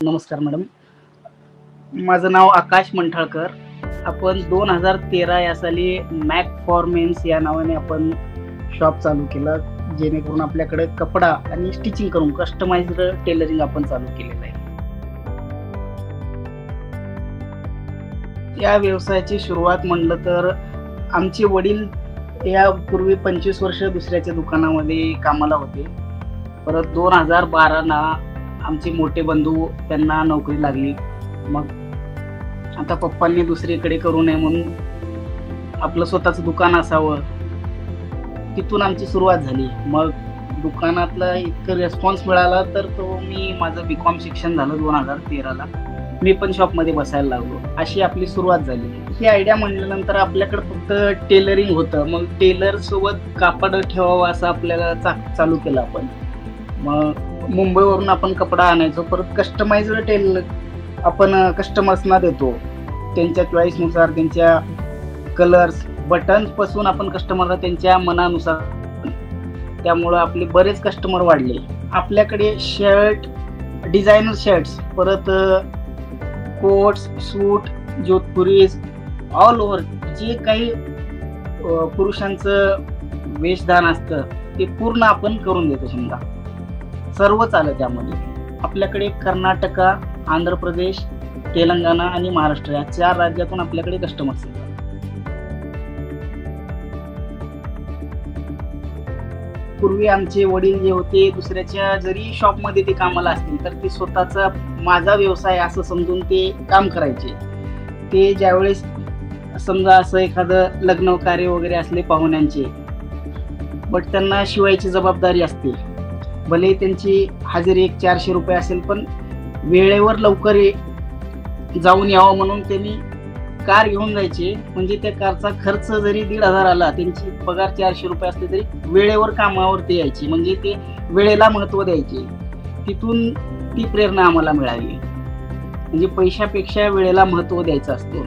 नमस्कार मॅडम, माझं नाव आकाश मंठाळकर. आपण 2013 या साली मॅक फॉर मेन्स या नावाने आपण शॉप चालू केलं, जेणेकरून आपल्याकडे कपडा आणि स्टिचिंग करून कस्टमाइज्ड टेलरिंग आपण चालू केलेलं आहे. या व्यवसायाची सुरुवात म्हणलं तर आमचे वडील यापूर्वी 25 वर्ष दुसऱ्याच्या दुकानामध्ये कामाला होते. परत 2012 आमचे मोठे बंधू त्यांना नोकरी लागली. मग आता पप्पांनी दुसरीकडे करू नये म्हणून आपलं स्वतःचं दुकान असावं, तिथून आमची सुरुवात झाली. मग दुकानातला इतकं रिस्पॉन्स मिळाला तर मी माझं BCom शिक्षण झालं 2013ला. मी पण शॉपमध्ये बसायला लागलो. अशी आपली सुरुवात झाली. ही आयडिया म्हणल्यानंतर आपल्याकडे फक्त टेलरिंग होतं. मग टेलर सोबत कापड ठेवावं असं आपल्याला चालू केलं आपण. मग मुंबईवरून आपण कपडा आणायचो. परत कस्टमाइज्ड आपण कस्टमर्सना देतो, त्यांच्या चॉईसनुसार, त्यांच्या कलर्स, बटन्स पासून आपण कस्टमरला त्यांच्या मनानुसार. त्यामुळं आपले बरेच कस्टमर वाढले. आपल्याकडे शर्ट, डिझायनर शर्ट्स, परत कोट्स, सूट, जोधपुरीज, ऑल ओव्हर जे काही पुरुषांचं वेशधान असतं ते पूर्ण आपण करून देतो. समजा सर्वच आलं त्यामध्ये. आपल्याकडे कर्नाटका, आंध्र प्रदेश, तेलंगणा आणि महाराष्ट्र या 4 राज्यातून आपल्याकडे कस्टमर्स येतात. पूर्वी आमचे वडील जे होते दुसऱ्याच्या जरी शॉपमध्ये ते कामाला असतील तर ते स्वतःचा माझा व्यवसाय असं समजून ते काम करायचे. ते ज्यावेळेस समजा असं एखादं लग्न कार्य वगैरे असले पाहुण्यांचे, बट त्यांना शिवायची जबाबदारी असते. भले त्यांची हजेरी 400 रुपये असेल, पण वेळेवर लवकर जाऊन यावं म्हणून त्यांनी कार घेऊन जायचे. म्हणजे त्या कारचा खर्च जरी 1,500 आला, त्यांची पगार 400 रुपये असले तरी वेळेवर कामावर ते यायचे. म्हणजे ते वेळेला महत्त्व द्यायचे. तिथून ती प्रेरणा आम्हाला मिळाली. म्हणजे पैशापेक्षा वेळेला महत्त्व द्यायचं असतो.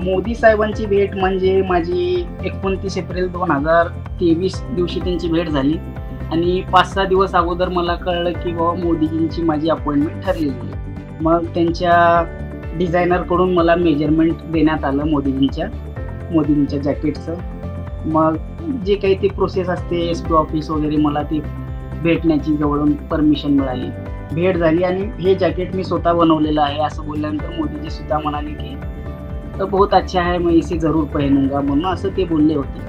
मोदी साहेबांची भेट म्हणजे माझी 29 एप्रिल 2023 दिवशी त्यांची भेट झाली. आणि 5-6 दिवस अगोदर मला कळलं की बाबा मोदीजींची माझी अपॉइंटमेंट ठरलेली आहे. मग त्यांच्या डिझायनरकडून मला मेजरमेंट देण्यात आलं मोदीजींच्या जॅकेटचं. मग जे काही ते प्रोसेस असते SP ऑफिस वगैरे, मला ते भेटण्याची जवळून परमिशन मिळाली, भेट झाली. आणि हे जॅकेट मी स्वतः बनवलेलं आहे असं बोलल्यानंतर मोदीजी सुद्धा म्हणाले की तो बहुत अच्छा है, मैं इसे जरूर पहनूंगा म्हणून असं ते बोलले होते.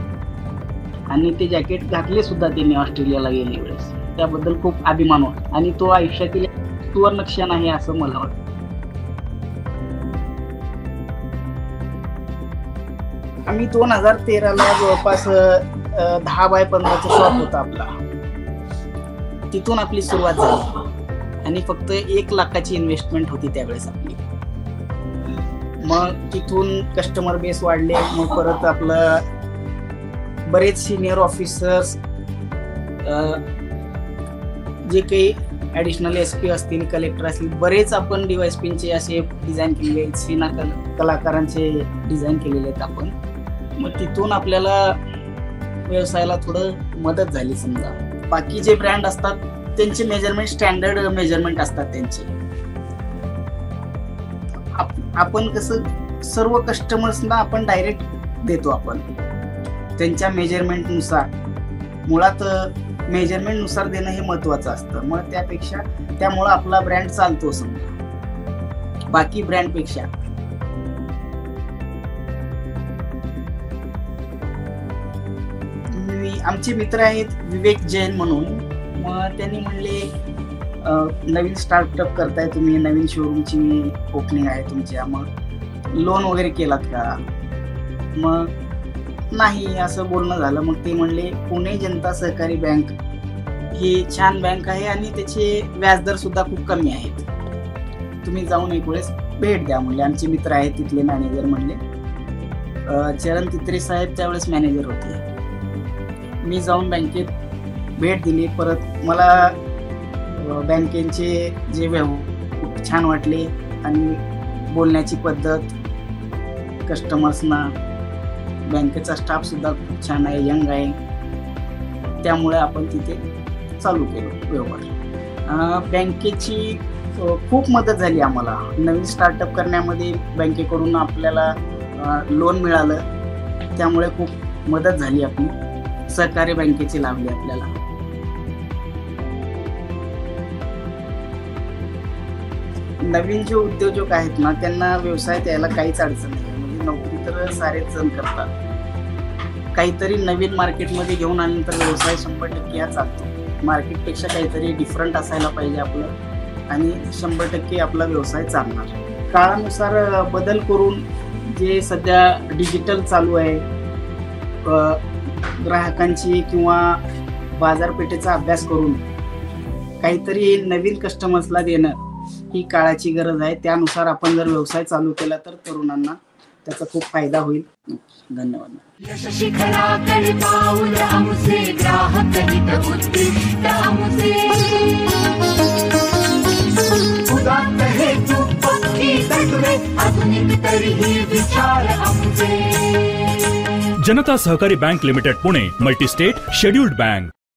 आणि ते जॅकेट घातले सुद्धा त्यांनी ऑस्ट्रेलियाला गेले वेळेस. त्याबद्दल खूप अभिमान वाटतो आणि तो आयुष्यातील सुवर्ण क्षण आहे असं मला वाटतं. आम्ही 2013ला जवळपास 10 बाय 15चा शॉप होता आपला. तिथून आपली सुरुवात झाली आणि फक्त 1 लाखाची इन्व्हेस्टमेंट होती त्यावेळेस आपली. मग तिथून कस्टमर बेस वाढले. मग परत आपलं बरेच सिनियर ऑफिसर्स, जे काही ॲडिशनल SP असतील, कलेक्टर असतील, बरेच आपण DYSPचे असे डिझाईन केलेले आहेत. सिना कलाकारांचे डिझाईन केलेले आहेत आपण. मग तिथून आपल्याला व्यवसायाला थोडं मदत झाली. समजा बाकी जे ब्रँड असतात त्यांचे मेजरमेंट स्टँडर्ड मेजरमेंट असतात त्यांचे. आपण कसं सर्व कस्टमर्सना आपण डायरेक्ट देतो आपण त्यांच्या मेजरमेंटनुसार. मुळात मेजरमेंटनुसार देणं हे महत्त्वाचं असतं. मग त्यामुळं आपला ब्रँड चालतो समजा बाकी ब्रँडपेक्षा. आमचे मित्र आहेत विवेक जैन म्हणून. मग त्यांनी म्हणले नवीन स्टार्टअप करताय तुम्ही, नवीन शोरूमची ओपनिंग आहे तुमच्या, मग लोन वगैरे केलात का? मग नाही असं बोलणं झालं. मग ते म्हणले पुणे जनता सहकारी बँक ही छान बँक आहे आणि त्याचे व्याजदर सुद्धा खूप कमी आहेत, तुम्ही जाऊन एक वेळेस भेट द्या म्हणले. आमचे मित्र आहेत तिथले मॅनेजर म्हणले. चरण तित्रे साहेब त्यावेळेस मॅनेजर होते. मी जाऊन बँकेत भेट दिली. परत मला बँकेचे जे खूप छान वाटले आणि बोलण्याची पद्धत, कस्टमर्सना, बँकेचा स्टाफ सुद्धा खूप छान आहे, यंग आहे. त्यामुळे आपण तिथे चालू केलं व्यवहार. बँकेची खूप मदत झाली आम्हाला. नवीन स्टार्टअप करण्यामध्ये बँकेकडून आपल्याला लोन मिळालं, त्यामुळे खूप मदत झाली. आपली सहकारी बँकेची लाभली आपल्याला. नवीन जे उद्योजक आहेत ना, त्यांना व्यवसायात यायला काहीच अडचण नाही. म्हणजे नोकरी तर सारेच जण करतात. काहीतरी नवीन मार्केटमध्ये घेऊन आल्यानंतर व्यवसाय 100% हा चालतो. मार्केटपेक्षा काहीतरी डिफरंट असायला पाहिजे आपलं, आणि 100% आपला व्यवसाय चालणार. काळानुसार बदल करून जे सध्या डिजिटल चालू आहे, ग्राहकांची किंवा बाजारपेठेचा अभ्यास करून काहीतरी नवीन कस्टमर्सला देणं ही काळाची गरज आहे. त्यानुसार आपण जर व्यवसाय चालू केला तर तरुणांना त्याचा खूप फायदा होईल. धन्यवाद. यश शिखराकडे पाऊल आमचे, ग्राहक हित उद्दिष्ट आमचे, उदात्त हेतू पक्की तत्वे, आधुनिक तरीही विचार आमचे. जनता सहकारी bank limited Pune, multi state scheduled bank.